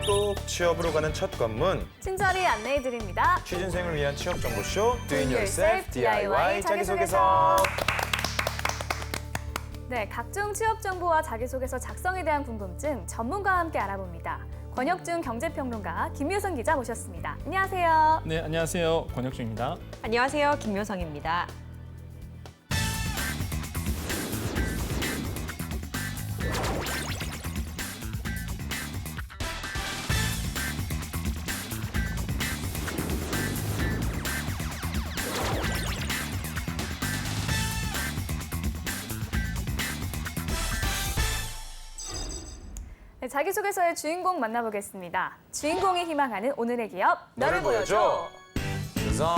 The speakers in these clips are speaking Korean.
똑똑 취업으로 가는 첫 관문. 친절히 안내해드립니다. 취준생을 위한 취업 정보쇼 Do it yourself DIY 자기소개서. 네, 각종 취업 정보와 자기소개서 작성에 대한 궁금증 전문가와 함께 알아봅니다. 권혁준 경제평론가 김효선 기자 모셨습니다. 안녕하세요. 네, 안녕하세요. 권혁준입니다. 안녕하세요. 김효성입니다. 네, 자기소개서의 주인공 만나보겠습니다. 주인공이 희망하는 오늘의 기업, 너를 보여줘. 우선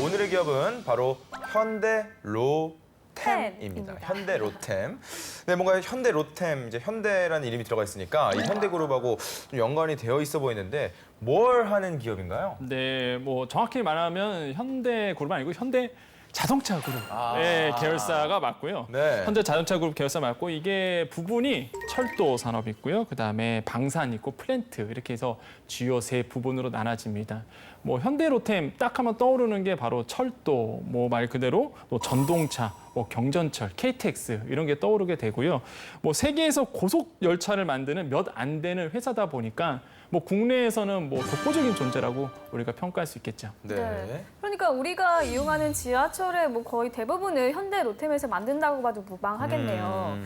오늘의 기업은 바로 현대로템입니다. 현대로템. 네, 뭔가 현대로템, 이제 현대라는 이름이 들어가 있으니까 이 현대그룹하고 좀 연관이 되어 있어 보이는데 뭘 하는 기업인가요? 네, 뭐 정확히 말하면 현대그룹 아니고 현대 자동차 그룹 계열사가 맞고요. 네. 현대 자동차 그룹 계열사 맞고 이게 부분이 철도 산업이 있고요. 그다음에 방산 있고 플랜트 이렇게 해서 주요 세 부분으로 나눠집니다. 뭐 현대로템 딱 하면 떠오르는 게 바로 철도, 뭐 말 그대로 또 전동차, 뭐 경전철, KTX 이런 게 떠오르게 되고요. 뭐 세계에서 고속 열차를 만드는 몇 안 되는 회사다 보니까 뭐 국내에서는 뭐 독보적인 존재라고 우리가 평가할 수 있겠죠. 네. 그러니까 우리가 이용하는 지하철의 뭐 거의 대부분을 현대로템에서 만든다고 봐도 무방하겠네요.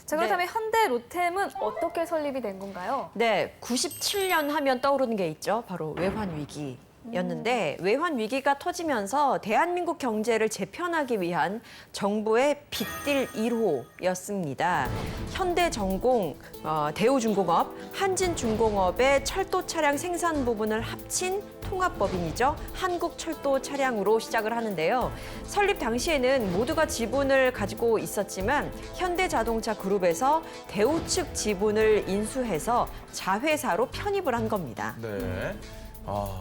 자, 그렇다면 현대로템은 어떻게 설립이 된 건가요? 네, 97년 하면 떠오르는 게 있죠. 바로 외환 위기였는데 외환 위기가 터지면서 대한민국 경제를 재편하기 위한 정부의 빅딜 1호였습니다. 현대전공, 대우중공업, 한진중공업의 철도 차량 생산 부분을 합친 통합법인이죠. 한국철도차량으로 시작을 하는데요. 설립 당시에는 모두가 지분을 가지고 있었지만 현대자동차 그룹에서 대우 측 지분을 인수해서 자회사로 편입을 한 겁니다. 네.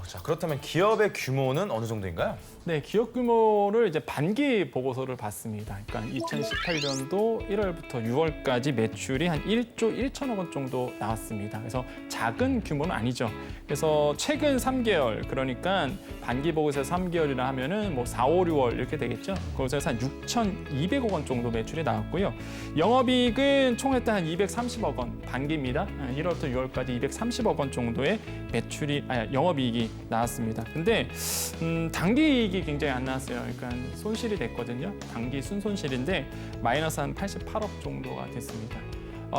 자, 그렇다면 기업의 규모는 어느 정도인가요? 네, 기업 규모를 이제 반기 보고서를 봤습니다. 그러니까 2018년도 1월부터 6월까지 매출이 한 1조 1천억 원 정도 나왔습니다. 그래서 작은 규모는 아니죠. 그래서 최근 3개월, 그러니까 반기 보고서에서 3개월이라 하면은 뭐 4, 5, 6월 이렇게 되겠죠. 거기서 한 6,200억 원 정도 매출이 나왔고요. 영업이익은 총 했다 한 230억 원, 반기입니다. 1월부터 6월까지 230억 원 정도의 영업이익이 나왔습니다. 근데 단기 이익이 굉장히 안 나왔어요. 그러니까 손실이 됐거든요. 단기 순손실인데 마이너스 한 88억 정도가 됐습니다.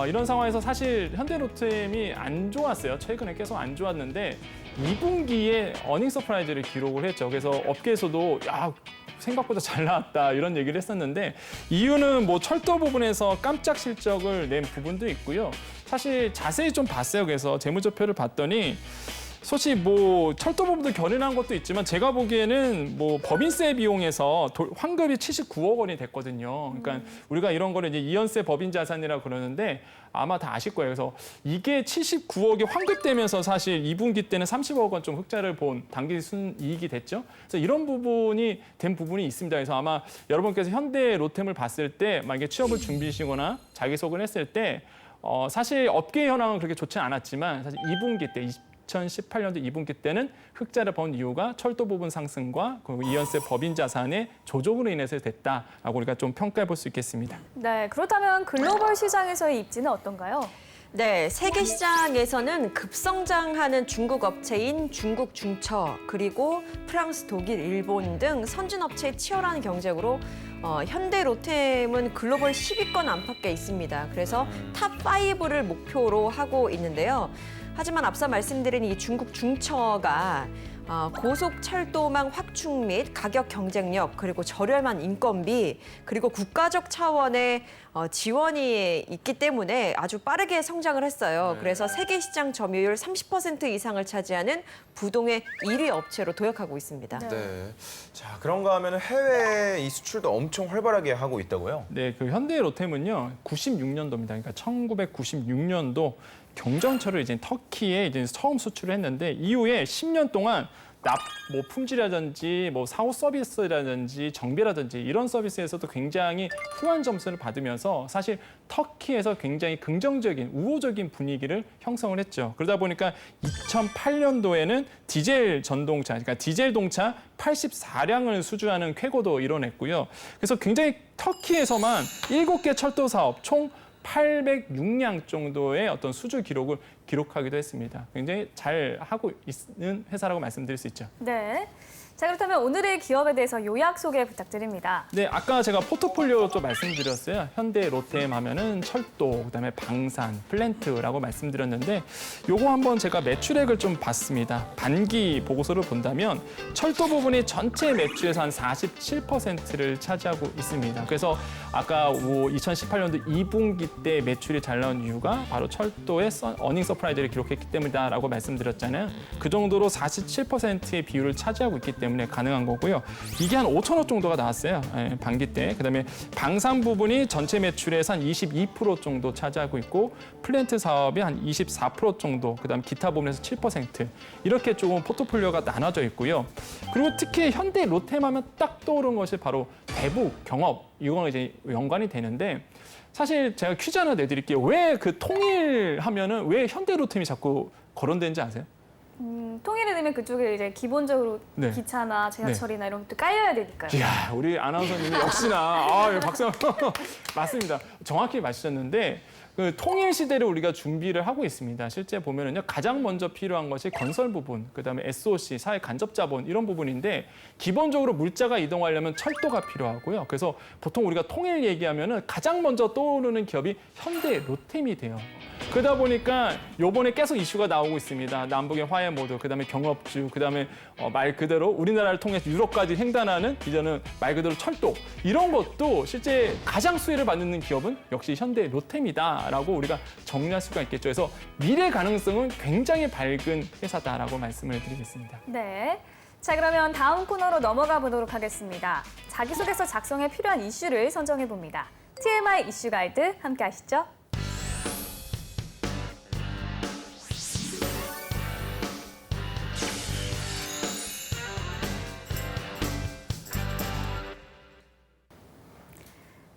이런 상황에서 사실 현대로템이 안 좋았어요. 최근에 계속 안 좋았는데 2분기에 어닝 서프라이즈를 기록을 했죠. 그래서 업계에서도 생각보다 잘 나왔다 이런 얘기를 했었는데 이유는 뭐 철도 부분에서 깜짝 실적을 낸 부분도 있고요. 사실 자세히 좀 봤어요. 그래서 재무제표를 봤더니 솔직히 뭐 철도 부분도 견인한 것도 있지만 제가 보기에는 뭐 법인세 비용에서 환급이 79억 원이 됐거든요. 그러니까 우리가 이런 거를 이제 이연세 법인 자산이라고 그러는데 아마 다 아실 거예요. 그래서 이게 79억이 환급되면서 사실 2분기 때는 30억 원 좀 흑자를 본 단기 순이익이 됐죠. 그래서 이런 부분이 된 부분이 있습니다. 그래서 아마 여러분께서 현대로템을 봤을 때 만약에 취업을 준비하시거나 자기소개를 했을 때 사실 업계 현황은 그렇게 좋지 않았지만 사실 2분기 때 2018년도 2분기 때는 흑자를 본 이유가 철도 부분 상승과 그리고 이연세 법인 자산의 조정으로 인해서 됐다라고 우리가 좀 평가해 볼 수 있겠습니다. 네, 그렇다면 글로벌 시장에서의 입지는 어떤가요? 네, 세계 시장에서는 급성장하는 중국 업체인 중국 중처, 그리고 프랑스, 독일, 일본 등 선진 업체의 치열한 경쟁으로 현대로템은 글로벌 10위권 안팎에 있습니다. 그래서 탑5를 목표로 하고 있는데요. 하지만 앞서 말씀드린 이 중국 중처가 고속철도망 확충 및 가격 경쟁력, 그리고 저렴한 인건비, 그리고 국가적 차원의 지원이 있기 때문에 아주 빠르게 성장을 했어요. 그래서 세계 시장 점유율 30% 이상을 차지하는 부동의 1위 업체로 도약하고 있습니다. 네. 자, 그런가 하면 해외 이 수출도 엄청 활발하게 하고 있다고요? 네, 그 현대로템은요 96년도입니다. 그러니까 1996년도 경전철을 이제 터키에 이제 처음 수출을 했는데 이후에 10년 동안 뭐 품질이라든지 뭐 사후 서비스라든지 정비라든지 이런 서비스에서도 굉장히 후한 점수를 받으면서 사실 터키에서 굉장히 긍정적인 우호적인 분위기를 형성을 했죠. 그러다 보니까 2008년도에는 디젤 전동차, 그러니까 디젤 동차 84량을 수주하는 쾌거도 이뤄냈고요. 그래서 굉장히 터키에서만 7개 철도 사업 총 806량 정도의 어떤 수주 기록을 기록하기도 했습니다. 굉장히 잘 하고 있는 회사라고 말씀드릴 수 있죠. 네. 자, 그렇다면 오늘의 기업에 대해서 요약 소개 부탁드립니다. 네, 아까 제가 포트폴리오 좀 말씀드렸어요. 현대, 롯데엠 하면은 철도, 그다음에 방산, 플랜트라고 말씀드렸는데 요거 한번 제가 매출액을 좀 봤습니다. 반기 보고서를 본다면 철도 부분이 전체 매출에서 한 47%를 차지하고 있습니다. 그래서 아까 2018년도 2분기 때 매출이 잘 나온 이유가 바로 철도의 어닝 서프라이즈를 기록했기 때문이다라고 말씀드렸잖아요. 그 정도로 47%의 비율을 차지하고 있기 때문에 가능한 거고요. 이게 한 5천억 정도가 나왔어요. 반기 때. 그다음에 방산 부분이 전체 매출에서 한 22% 정도 차지하고 있고 플랜트 사업이 한 24% 정도, 그다음 기타 부분에서 7% 이렇게 조금 포트폴리오가 나눠져 있고요. 그리고 특히 현대 롯데엠 하면 딱 떠오르는 것이 바로 대북 경업 이거는 이제 연관이 되는데 사실 제가 퀴즈 하나 내드릴게요. 왜 그 통일하면은 왜 현대 롯데엠이 자꾸 거론되는지 아세요? 통일이 되면 그쪽에 이제 기본적으로 네. 기차나 지하철이나 이런 것도 깔려야 되니까요. 이야, 우리 아나운서님이 역시나 박수 맞습니다. 정확히 맞으셨는데 그 통일 시대를 우리가 준비를 하고 있습니다. 실제 보면은요 가장 먼저 필요한 것이 건설 부분, 그다음에 SOC 사회 간접 자본 이런 부분인데 기본적으로 물자가 이동하려면 철도가 필요하고요. 그래서 보통 우리가 통일 얘기하면은 가장 먼저 떠오르는 기업이 현대 롯데엠이 돼요. 그러다 보니까 요번에 계속 이슈가 나오고 있습니다. 남북의 화해 모드, 그다음에 경업주, 그다음에 말 그대로 우리나라를 통해서 유럽까지 횡단하는 이제는 말 그대로 철도 이런 것도 실제 가장 수혜를 받는 기업은 역시 현대 롯데엠이다라고 우리가 정리할 수가 있겠죠. 그래서 미래 가능성은 굉장히 밝은 회사다라고 말씀을 드리겠습니다. 네. 자, 그러면 다음 코너로 넘어가 보도록 하겠습니다. 자기소개서 작성에 필요한 이슈를 선정해 봅니다. TMI 이슈 가이드 함께 하시죠.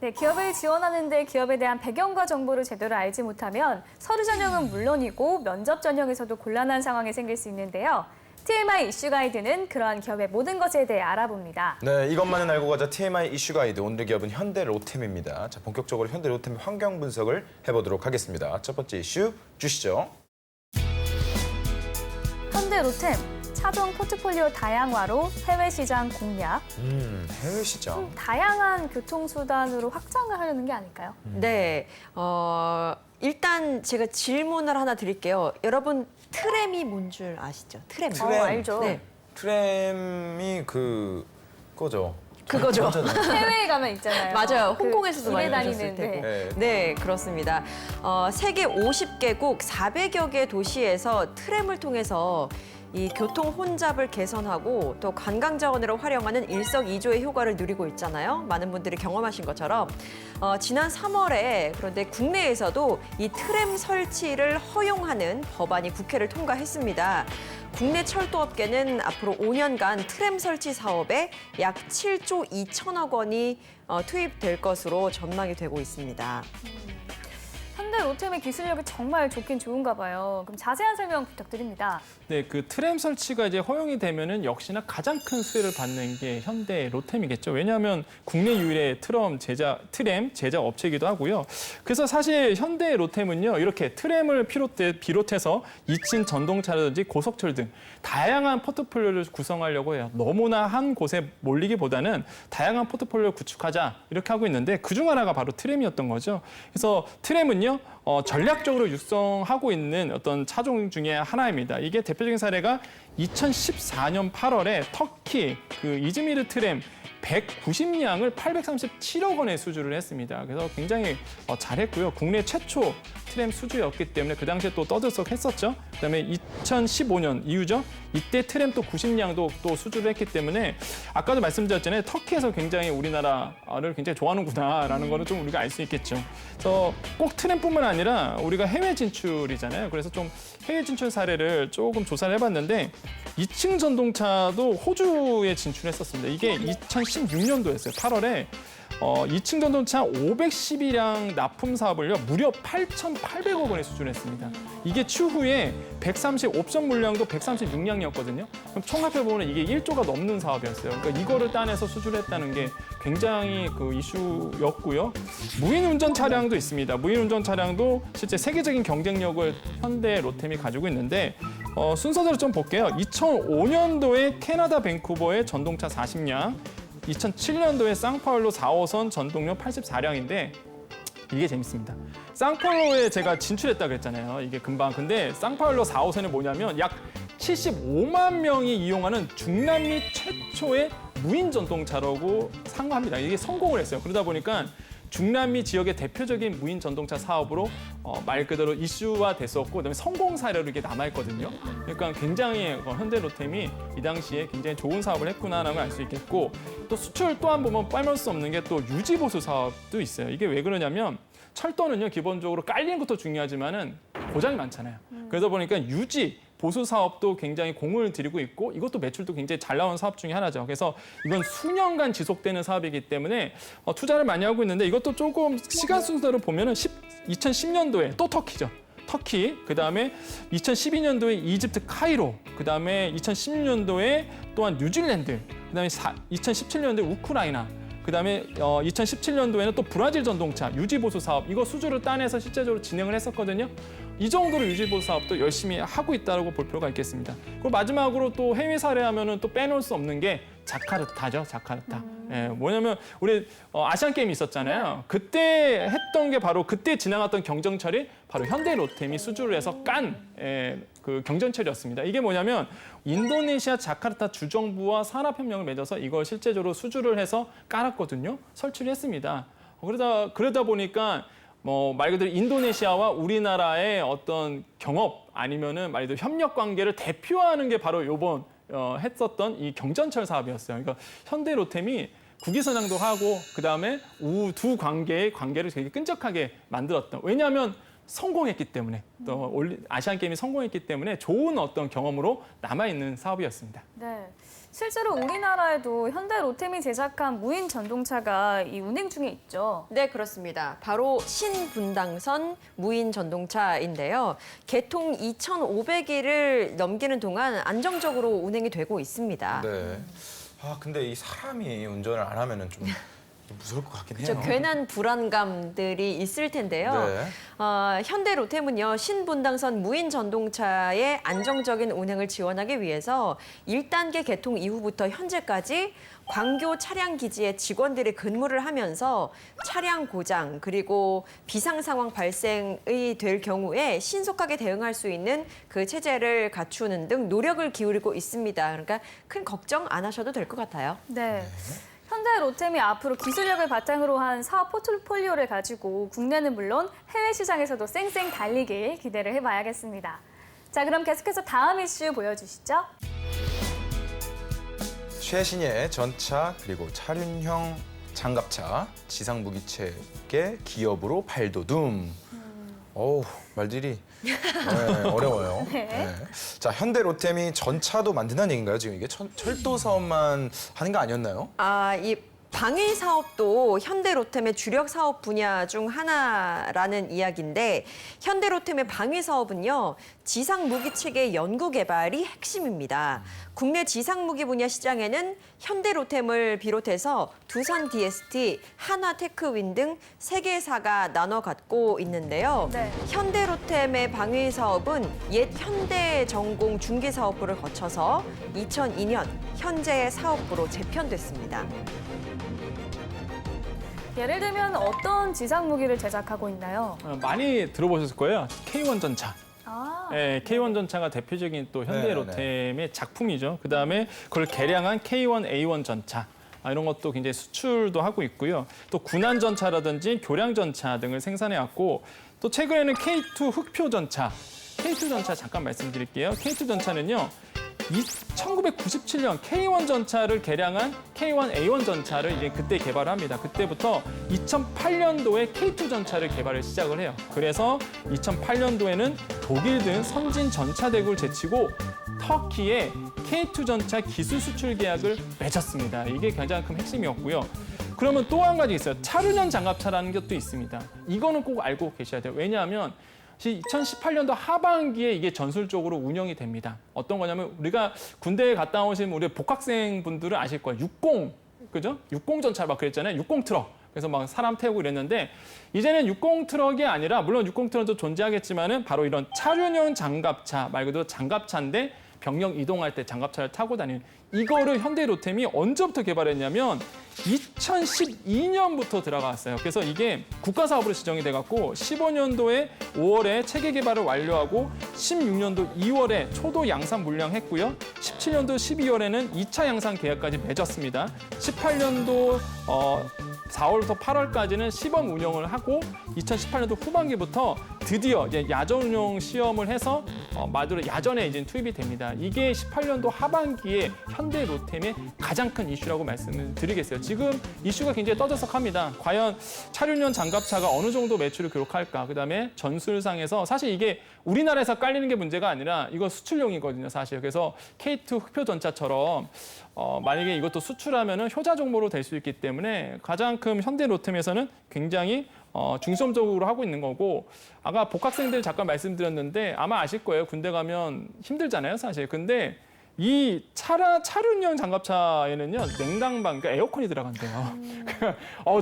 네, 기업을 지원하는데 기업에 대한 배경과 정보를 제대로 알지 못하면 서류 전형은 물론이고 면접 전형에서도 곤란한 상황이 생길 수 있는데요. TMI 이슈 가이드는 그러한 기업의 모든 것에 대해 알아봅니다. 네, 이것만은 알고 가자 TMI 이슈 가이드. 오늘의 기업은 현대 롯데엠입니다. 자, 본격적으로 현대 롯데엠 환경 분석을 해보도록 하겠습니다. 첫 번째 이슈 주시죠. 현대 롯데엠, 차종 포트폴리오 다양화로 해외 시장 공략. 해외 시장. 다양한 교통수단으로 확장을 하려는 게 아닐까요? 네, 일단 제가 질문을 하나 드릴게요. 여러분 트램이 뭔 줄 아시죠? 트램. 트램. 알죠. 네. 트램이 그거죠. 그거죠. 해외에 가면 있잖아요. 맞아요. 그 홍콩에서도 많이 길에 보셨을 다니는, 테고. 네. 네, 그렇습니다. 세계 50개국 400여 개 도시에서 트램을 통해서 이 교통 혼잡을 개선하고 또 관광 자원으로 활용하는 일석이조의 효과를 누리고 있잖아요. 많은 분들이 경험하신 것처럼 지난 3월에 그런데 국내에서도 이 트램 설치를 허용하는 법안이 국회를 통과했습니다. 국내 철도업계는 앞으로 5년간 트램 설치 사업에 약 7조 2천억 원이 투입될 것으로 전망이 되고 있습니다. 현대 롯데엠의 기술력이 정말 좋긴 좋은가 봐요. 그럼 자세한 설명 부탁드립니다. 네, 그 트램 설치가 이제 허용이 되면은 역시나 가장 큰 수혜를 받는 게 현대 롯데엠이겠죠. 왜냐하면 국내 유일의 트램 제작 업체이기도 하고요. 그래서 사실 현대 롯데엠은요, 이렇게 트램을 비롯해서 2층 전동차라든지 고속철 등 다양한 포트폴리오를 구성하려고 해요. 너무나 한 곳에 몰리기보다는 다양한 포트폴리오를 구축하자 이렇게 하고 있는데 그중 하나가 바로 트램이었던 거죠. 그래서 트램은요, 전략적으로 육성하고 있는 어떤 차종 중에 하나입니다. 이게 대표적인 사례가 2014년 8월에 터키 그 이즈미르 트램 190량을 837억 원에 수주를 했습니다. 그래서 굉장히 잘했고요. 국내 최초 트램 수주였기 때문에 그 당시에 또 떠들썩했었죠. 그다음에 2015년 이후죠. 이때 트램 또 90량도 또 수주를 했기 때문에 아까도 말씀드렸잖아요. 터키에서 굉장히 우리나라를 굉장히 좋아하는구나라는 거는 좀 우리가 알 수 있겠죠. 그래서 꼭 트램뿐만 아니라 우리가 해외 진출이잖아요. 그래서 좀 해외 진출 사례를 조금 조사를 해봤는데 2층 전동차도 호주에 진출했었습니다. 이게 2016년도였어요. 8월에 2층 전동차 512량 납품 사업을요 무려 8,800억 원에 수준했습니다. 이게 추후에 130 옵션 물량도 136량이었거든요. 그럼 총합해 보면 이게 1조가 넘는 사업이었어요. 그러니까 이거를 따내서 수주했다는 게 굉장히 그 이슈였고요. 무인 운전 차량도 있습니다. 무인 운전 차량도 실제 세계적인 경쟁력을 현대 로템이 가지고 있는데 순서대로 좀 볼게요. 2005년도에 캐나다 밴쿠버의 전동차 40량, 2007년도에 상파울로 4호선 전동료 84량인데 이게 재밌습니다. 상파울로에 제가 진출했다 그랬잖아요. 이게 금방. 근데 상파울로 4호선이 뭐냐면 약 75만 명이 이용하는 중남미 최초의 무인 전동차라고 상호합니다. 이게 성공을 했어요. 그러다 보니까 중남미 지역의 대표적인 무인 전동차 사업으로 말 그대로 이슈화 됐었고 그다음에 성공 사례로 이게 남아있거든요. 그러니까 굉장히 현대 로템이 이 당시에 굉장히 좋은 사업을 했구나라는 걸 알 수 있겠고 또 수출 또한 보면 빼놓을 수 없는 게 또 유지 보수 사업도 있어요. 이게 왜 그러냐면 철도는요 기본적으로 깔리는 것도 중요하지만은 고장이 많잖아요. 그러다 보니까 유지 보수 사업도 굉장히 공을 들이고 있고 이것도 매출도 굉장히 잘 나오는 사업 중에 하나죠. 그래서 이건 수년간 지속되는 사업이기 때문에 투자를 많이 하고 있는데 이것도 조금 시간 순서대로 보면은 2010년도에 또 터키죠. 터키, 그다음에 2012년도에 이집트 카이로, 그다음에 2016년도에 또한 뉴질랜드, 그다음에 2017년도에 우크라이나, 그다음에 2017년도에는 또 브라질 전동차 유지보수 사업 이거 수주를 따내서 실제적으로 진행을 했었거든요. 이 정도로 유지보수 사업도 열심히 하고 있다고 볼 필요가 있겠습니다. 그리고 마지막으로 또 해외 사례하면은 또 빼놓을 수 없는 게 자카르타죠, 자카르타. 예, 뭐냐면 우리 아시안 게임이 있었잖아요. 그때 했던 게 바로 그때 지나갔던 경정철이 바로 현대 로템이 수주를 해서 깐 그 경전철이었습니다. 이게 뭐냐면 인도네시아 자카르타 주정부와 산업협력을 맺어서 이걸 실제적으로 수주를 해서 깔았거든요. 설치를 했습니다. 그러다 보니까 말 그대로 인도네시아와 우리나라의 어떤 경업 아니면은 말 그대로 협력 관계를 대표하는 게 바로 요번 했었던 이 경전철 사업이었어요. 그러니까 현대 로템이 국위선양도 하고 그다음에 두 관계의 관계를 되게 끈적하게 만들었던. 왜냐하면 성공했기 때문에 또 아시안 게임이 성공했기 때문에 좋은 어떤 경험으로 남아 있는 사업이었습니다. 네. 실제로 우리나라에도 현대 로템이 제작한 무인 전동차가 이 운행 중에 있죠. 네, 그렇습니다. 바로 신분당선 무인 전동차인데요. 개통 2,500일을 넘기는 동안 안정적으로 운행이 되고 있습니다. 네. 아 근데 이 사람이 운전을 안 하면은 좀 무서울 것 같긴 해요. 괜한 불안감들이 있을 텐데요. 네. 현대 로템은요, 신분당선 무인 전동차의 안정적인 운행을 지원하기 위해서 1단계 개통 이후부터 현재까지 광교 차량 기지에 직원들이 근무를 하면서 차량 고장 그리고 비상 상황 발생이 될 경우에 신속하게 대응할 수 있는 그 체제를 갖추는 등 노력을 기울이고 있습니다. 그러니까 큰 걱정 안 하셔도 될 것 같아요. 네. 현대 로템이 앞으로 기술력을 바탕으로 한 사업 포트폴리오를 가지고 국내는 물론 해외 시장에서도 쌩쌩 달리길 기대를 해봐야겠습니다. 자, 그럼 계속해서 다음 이슈 보여주시죠. 최신의 전차 그리고 차륜형 장갑차 지상무기체계 기업으로 발돋움. 어우 말들이 어려워요. 네. 네. 자 현대 로템이 전차도 만든다는 얘기인가요? 지금 이게 철도 사업만 하는 거 아니었나요? 이 방위 사업도 현대 로템의 주력 사업 분야 중 하나라는 이야기인데 현대 로템의 방위 사업은요. 지상 무기 체계 연구 개발이 핵심입니다. 국내 지상 무기 분야 시장에는 현대 로템을 비롯해서 두산 DST, 한화 테크윈 등 세 개사가 나눠 갖고 있는데요. 네. 현대 로템의 방위 사업은 옛 현대 전공 중개 사업부를 거쳐서 2002년 현재의 사업부로 재편됐습니다. 예를 들면 어떤 지상 무기를 제작하고 있나요? 많이 들어보셨을 거예요. K1 전차. 아, 네, K1 전차가 대표적인 또 현대 네, 로템의 작품이죠. 그다음에 그걸 개량한 K1A1 전차. 이런 것도 굉장히 수출도 하고 있고요. 또 군안 전차라든지 교량 전차 등을 생산해 왔고 또 최근에는 K2 흑표 전차. K2 전차 잠깐 말씀드릴게요. K2 전차는요. 1997년 K1 전차를 개량한 K1A1 전차를 이제 그때 개발을 합니다. 그때부터 2008년도에 K2 전차를 개발을 시작을 해요. 그래서 2008년도에는 독일 등 선진 전차 대국을 제치고 터키에 K2 전차 기술 수출 계약을 맺었습니다. 이게 가장 큰 핵심이었고요. 그러면 또 한 가지 있어요. 차륜형 장갑차라는 것도 있습니다. 이거는 꼭 알고 계셔야 돼요. 왜냐하면 2018년도 하반기에 이게 전술적으로 운영이 됩니다. 어떤 거냐면 우리가 군대에 갔다 오신 우리 복학생 분들은 아실 거예요. 60, 그죠? 60 전차 막 그랬잖아요. 60 트럭. 그래서 막 사람 태우고 이랬는데 이제는 60 트럭이 아니라 물론 60 트럭도 존재하겠지만은 바로 이런 차륜형 장갑차 말 그대로 장갑차인데 병력 이동할 때 장갑차를 타고 다니는 이거를 현대로템이 언제부터 개발했냐면 2012년부터 들어갔어요. 그래서 이게 국가 사업으로 지정이 돼갖고 15년도에 5월에 체계 개발을 완료하고 16년도 2월에 초도 양산 물량했고요. 17년도 12월에는 2차 양산 계약까지 맺었습니다. 18년도 4월부터 8월까지는 시범 운영을 하고 2018년도 후반기부터 드디어 이제 야전 운영 시험을 해서 말대로 야전에 이제 투입이 됩니다. 이게 18년도 하반기에 현대 로템의 가장 큰 이슈라고 말씀을 드리겠어요. 지금 이슈가 굉장히 떠들썩합니다. 과연 차륜형 장갑차가 어느 정도 매출을 기록할까? 그다음에 전술상에서 사실 이게 우리나라에서 깔리는 게 문제가 아니라 이거 수출용이거든요, 사실. 그래서 K2 흑표 전차처럼 만약에 이것도 수출하면은 효자 종목으로 될 수 있기 때문에 가장 큰 현대 로템에서는 굉장히 중점적으로 하고 있는 거고 아까 복학생들 잠깐 말씀드렸는데 아마 아실 거예요. 군대 가면 힘들잖아요, 사실. 근데 이 차륜형 장갑차에는요 냉난방, 그러니까 에어컨이 들어간대요.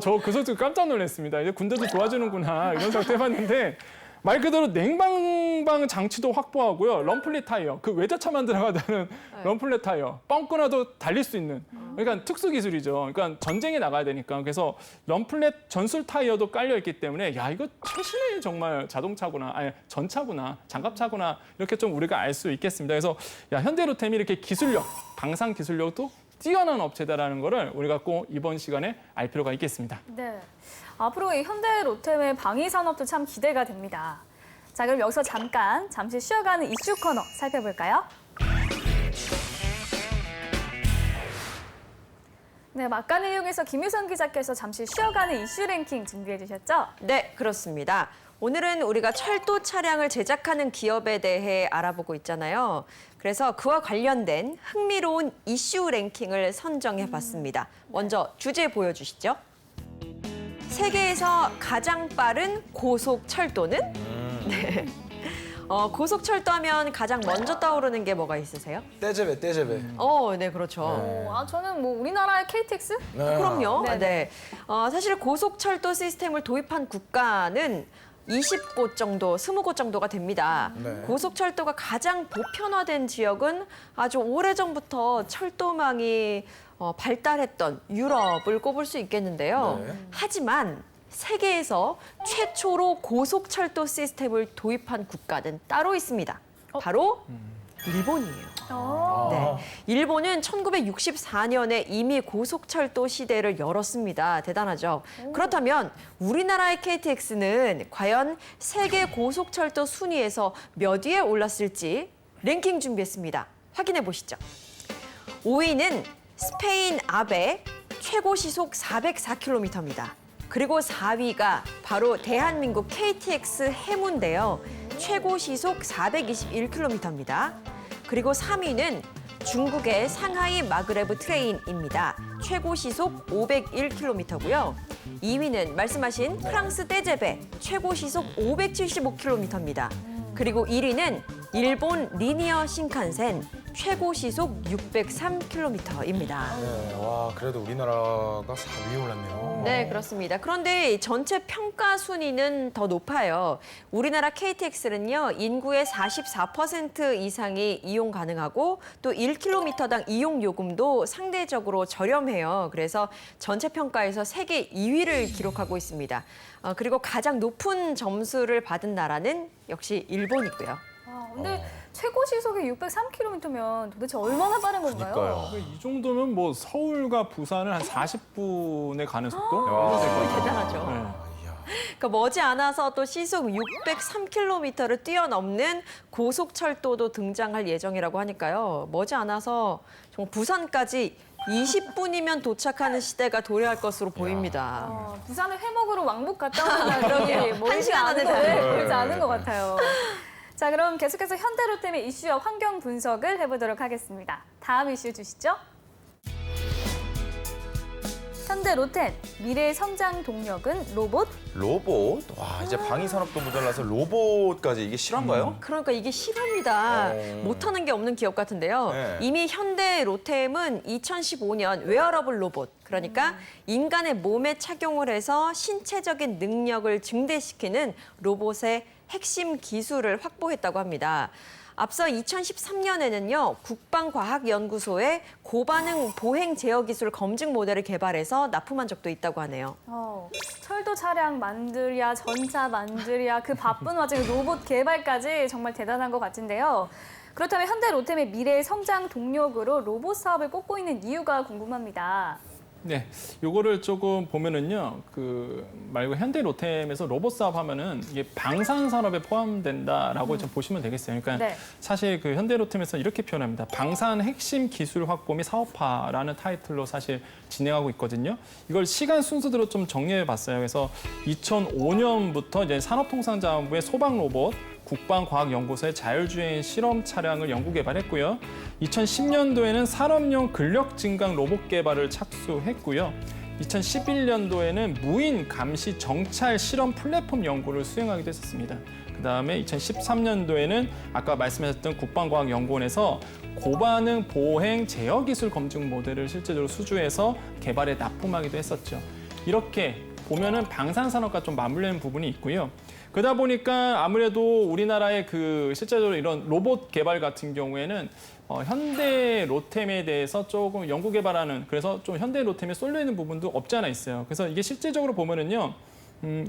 저 그 소식 깜짝 놀랐습니다. 이제 군대도 도와주는구나 이런 생각 해봤는데 말 그대로 냉방방 장치도 확보하고요. 럼플렛 타이어, 그 외제차만 들어가다는 럼플렛 타이어, 뻥끊어도 달릴 수 있는. 그러니까 특수 기술이죠. 그러니까 전쟁에 나가야 되니까. 그래서 럼플렛 전술 타이어도 깔려 있기 때문에 야 이거 최신의 정말 자동차구나, 아니 전차구나, 장갑차구나 이렇게 좀 우리가 알 수 있겠습니다. 그래서 야 현대로템이 이렇게 기술력, 방산 기술력도 뛰어난 업체다라는 거를 우리가 꼭 이번 시간에 알 필요가 있겠습니다. 네. 앞으로 이 현대 로템의 방위 산업도 참 기대가 됩니다. 자, 그럼 여기서 잠시 쉬어가는 이슈 코너 살펴볼까요? 네, 막간을 이용해서 김유선 기자께서 잠시 쉬어가는 이슈 랭킹 준비해 주셨죠? 네, 그렇습니다. 오늘은 우리가 철도 차량을 제작하는 기업에 대해 알아보고 있잖아요. 그래서 그와 관련된 흥미로운 이슈 랭킹을 선정해 봤습니다. 먼저 주제 보여주시죠. 세계에서 가장 빠른 고속철도는? 네. 고속철도 하면 가장 먼저 떠오르는 게 뭐가 있으세요? 떼제베. 네, 그렇죠. 저는 뭐 우리나라의 KTX? 그럼요. 네네. 네. 사실 고속철도 시스템을 도입한 국가는 20곳 정도, 20곳 정도가 됩니다. 네. 고속철도가 가장 보편화된 지역은 아주 오래전부터 철도망이 발달했던 유럽을 꼽을 수 있겠는데요. 네. 하지만 세계에서 최초로 고속철도 시스템을 도입한 국가는 따로 있습니다. 바로 일본이에요. 네. 일본은 1964년에 이미 고속철도 시대를 열었습니다. 대단하죠? 그렇다면 우리나라의 KTX는 과연 세계 고속철도 순위에서 몇 위에 올랐을지 랭킹 준비했습니다. 확인해 보시죠. 5위는 스페인 아베 최고 시속 404km입니다. 그리고 4위가 바로 대한민국 KTX 해무인데요. 최고 시속 421km입니다. 그리고 3위는 중국의 상하이 마그레브 트레인입니다. 최고 시속 501km고요. 2위는 말씀하신 프랑스 떼제베 최고 시속 575km입니다. 그리고 1위는 일본 리니어 신칸센 최고 시속 603km입니다. 네, 와 그래도 우리나라가 4위에 올랐네요. 네, 그렇습니다. 그런데 전체 평가 순위는 더 높아요. 우리나라 KTX는요, 인구의 44% 이상이 이용 가능하고 또 1km당 이용 요금도 상대적으로 저렴해요. 그래서 전체 평가에서 세계 2위를 기록하고 있습니다. 그리고 가장 높은 점수를 받은 나라는 역시 일본이고요. 근데 최고 시속이 603km면 도대체 얼마나 빠른 건가요? 그러니까요. 이 정도면 뭐 서울과 부산을 한 40분에 가는 속도? 대단하죠. 네. 그러니까 머지않아서 또 시속 603km를 뛰어넘는 고속철도도 등장할 예정이라고 하니까요. 머지않아서 정말 부산까지 20분이면 도착하는 시대가 도래할 것으로 보입니다. 부산을 회목으로 왕복 갔다 오는 그러니 한 시간 안에 보이지 않은 것 같아요. 자, 그럼 계속해서 현대로템의 이슈와 환경 분석을 해보도록 하겠습니다. 다음 이슈 주시죠. 현대로템, 미래의 성장 동력은 로봇? 로봇? 와, 이제 방위 산업도 모자라서 로봇까지 이게 실화인가요? 그러니까 이게 실화입니다. 못하는 게 없는 기업 같은데요. 네. 이미 현대 로템은 2015년 웨어러블 로봇, 그러니까 인간의 몸에 착용을 해서 신체적인 능력을 증대시키는 로봇의 핵심 기술을 확보했다고 합니다. 앞서 2013년에는요, 국방과학연구소에 고반응 보행 제어 기술 검증 모델을 개발해서 납품한 적도 있다고 하네요. 철도 차량 만들랴, 전차 만들랴, 그 바쁜 와중에 로봇 개발까지 정말 대단한 것 같은데요. 그렇다면 현대로템의 미래의 성장 동력으로 로봇 사업을 꼽고 있는 이유가 궁금합니다. 네, 요거를 조금 보면은요, 말고 현대로템에서 로봇 사업 하면은 이게 방산 산업에 포함된다라고 좀 보시면 되겠어요. 그러니까 네. 사실 그 현대로템에서 이렇게 표현합니다. 방산 핵심 기술 확보 및 사업화라는 타이틀로 사실 진행하고 있거든요. 이걸 시간 순서대로 좀 정리해 봤어요. 그래서 2005년부터 이제 산업통상자원부의 소방 로봇, 국방과학연구소의 자율주행 실험 차량을 연구 개발했고요. 2010년도에는 산업용 근력 증강 로봇 개발을 착수했고요. 2011년도에는 무인 감시 정찰 실험 플랫폼 연구를 수행하기도 했었습니다. 그다음에 2013년도에는 아까 말씀하셨던 국방과학연구원에서 고반응 보행 제어 기술 검증 모델을 실제적으로 수주해서 개발에 납품하기도 했었죠. 이렇게 보면은 방산산업과 좀 맞물리는 부분이 있고요. 그러다 보니까 아무래도 우리나라의 실제적으로 이런 로봇 개발 같은 경우에는 현대 로템에 대해서 조금 연구 개발하는, 그래서 좀 현대 로템에 쏠려 있는 부분도 없지 않아 있어요. 그래서 이게 실제적으로 보면은요,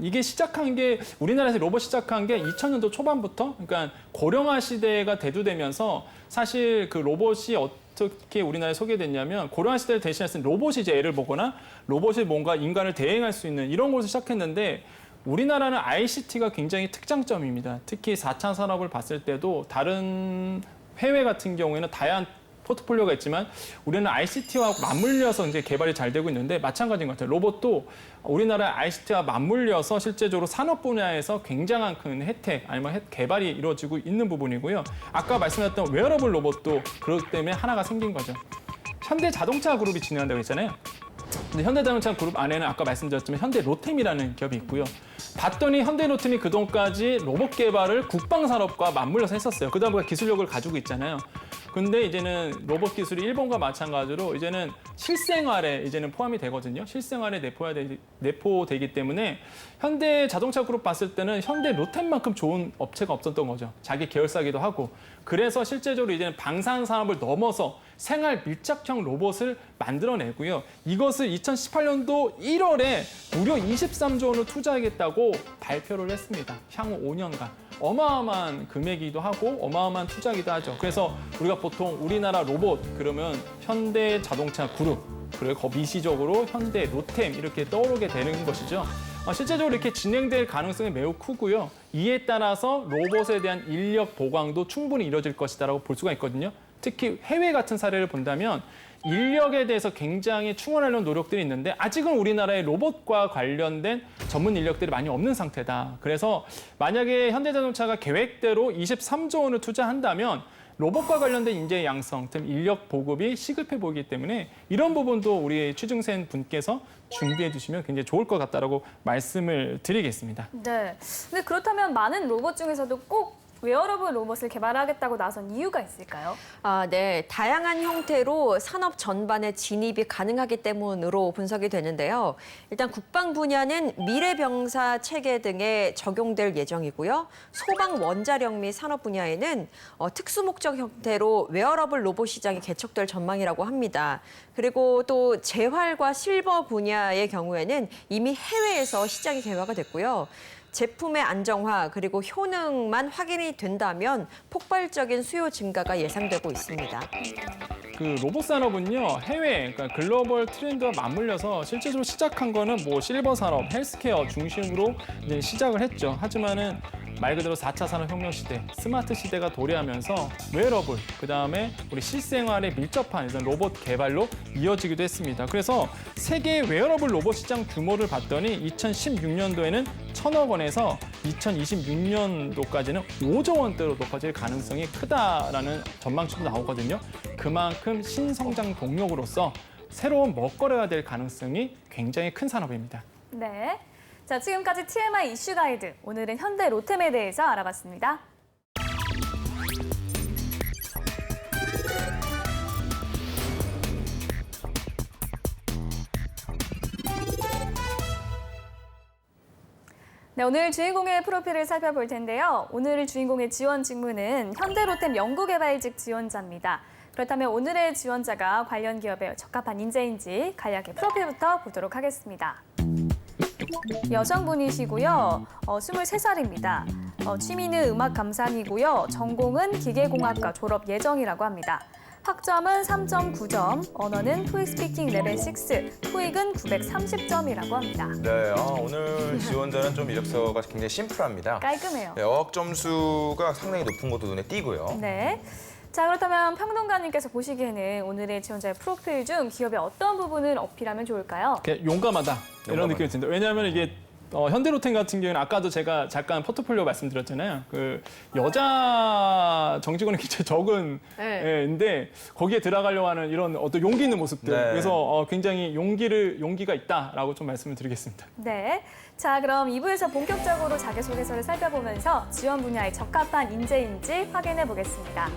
이게 시작한 게, 우리나라에서 로봇 시작한 게 2000년도 초반부터, 그러니까 고령화 시대가 대두되면서 사실 그 로봇이 어떻게 우리나라에 소개됐냐면, 고령화 시대를 대신할 수 있는 로봇이 이제 애를 보거나 로봇이 뭔가 인간을 대행할 수 있는 이런 것을 시작했는데, 우리나라는 ICT가 굉장히 특장점입니다. 특히 4차 산업을 봤을 때도 다른 해외 같은 경우에는 다양한 포트폴리오가 있지만 우리는 ICT와 맞물려서 이제 개발이 잘 되고 있는데 마찬가지인 것 같아요. 로봇도 우리나라 ICT와 맞물려서 실제적으로 산업 분야에서 굉장한 큰 혜택 아니면 개발이 이루어지고 있는 부분이고요. 아까 말씀드렸던 웨어러블 로봇도 그렇기 때문에 하나가 생긴 거죠. 현대자동차 그룹이 진행한다고 했잖아요. 근데 현대자동차 그룹 안에는 아까 말씀드렸지만 현대로템이라는 기업이 있고요. 봤더니 현대로템이 그동안까지 로봇 개발을 국방산업과 맞물려서 했었어요. 그러다 보니까 기술력을 가지고 있잖아요. 근데 이제는 로봇 기술이 일본과 마찬가지로 이제는 실생활에 이제는 포함이 되거든요. 실생활에 내포되기 때문에 현대자동차 그룹 봤을 때는 현대로템만큼 좋은 업체가 없었던 거죠. 자기 계열사기도 하고. 그래서 실제적으로 이제는 방산 산업을 넘어서 생활 밀착형 로봇을 만들어내고요. 이것을 2018년도 1월에 무려 23조 원을 투자하겠다고 발표를 했습니다. 향후 5년간. 어마어마한 금액이기도 하고 어마어마한 투자이기도 하죠. 그래서 우리가 보통 우리나라 로봇 그러면 현대자동차 그룹, 그리고 미시적으로 현대로템 이렇게 떠오르게 되는 것이죠. 실제적으로 이렇게 진행될 가능성이 매우 크고요. 이에 따라서 로봇에 대한 인력 보강도 충분히 이루어질 것이다라고 볼 수가 있거든요. 특히 해외 같은 사례를 본다면 인력에 대해서 굉장히 충원하려는 노력들이 있는데 아직은 우리나라에 로봇과 관련된 전문 인력들이 많이 없는 상태다. 그래서 만약에 현대자동차가 계획대로 23조 원을 투자한다면 로봇과 관련된 인재 양성, 등 인력 보급이 시급해 보이기 때문에 이런 부분도 우리 취중생 분께서 준비해 주시면 굉장히 좋을 것 같다라고 말씀을 드리겠습니다. 네. 근데 그렇다면 많은 로봇 중에서도 꼭 웨어러블 로봇을 개발하겠다고 나선 이유가 있을까요? 네. 다양한 형태로 산업 전반에 진입이 가능하기 때문으로 분석이 되는데요. 일단 국방 분야는 미래병사 체계 등에 적용될 예정이고요. 소방 원자력 및 산업 분야에는 특수 목적 형태로 웨어러블 로봇 시장이 개척될 전망이라고 합니다. 그리고 또 재활과 실버 분야의 경우에는 이미 해외에서 시장이 개화가 됐고요. 제품의 안정화 그리고 효능만 확인이 된다면 폭발적인 수요 증가가 예상되고 있습니다. 그 로봇 산업은요 해외, 그러니까 글로벌 트렌드와 맞물려서 실제적으로 시작한 거는 뭐 실버 산업, 헬스케어 중심으로 이제 시작을 했죠. 하지만은 말 그대로 4차 산업혁명 시대, 스마트 시대가 도래하면서 웨어러블, 그다음에 우리 실생활에 밀접한 이런 로봇 개발로 이어지기도 했습니다. 그래서 세계 웨어러블 로봇 시장 규모를 봤더니 2016년도에는 1,000억 원에서 2026년도까지는 5조 원대로 높아질 가능성이 크다라는 전망치도 나오거든요. 그만큼 신성장 동력으로서 새로운 먹거리가 될 가능성이 굉장히 큰 산업입니다. 네. 자, 지금까지 TMI 이슈 가이드. 오늘은 현대 로템에 대해서 알아봤습니다. 네, 오늘 주인공의 프로필을 살펴볼 텐데요. 오늘 주인공의 지원 직무는 현대로템 연구개발직 지원자입니다. 그렇다면 오늘의 지원자가 관련 기업에 적합한 인재인지 간략히 프로필부터 보도록 하겠습니다. 여성분이시고요. 23살입니다. 취미는 음악 감상이고요. 전공은 기계공학과 졸업 예정이라고 합니다. 학점은 3.9점, 언어는 토익 스피킹 레벨 6, 토익은 930점이라고 합니다. 네, 오늘 지원자는 좀 이력서가 굉장히 심플합니다. 깔끔해요. 네, 어학 점수가 상당히 높은 것도 눈에 띄고요. 네. 자, 그렇다면 평론가님께서 보시기에는 오늘의 지원자의 프로필 중 기업의 어떤 부분을 어필하면 좋을까요? 그냥 용감하다 이런 용감하다. 느낌이 듭니다. 왜냐하면 이게 현대로템 같은 경우는 아까도 제가 잠깐 포트폴리오 말씀드렸잖아요. 그 여자 정직원이 굉장히 적은 네. 인데 거기에 들어가려고 하는 이런 어떤 용기 있는 모습들. 네. 그래서 굉장히 용기가 있다라고 좀 말씀을 드리겠습니다. 네. 자, 그럼 2부에서 본격적으로 자기소개서를 살펴보면서 지원 분야에 적합한 인재인지 확인해 보겠습니다.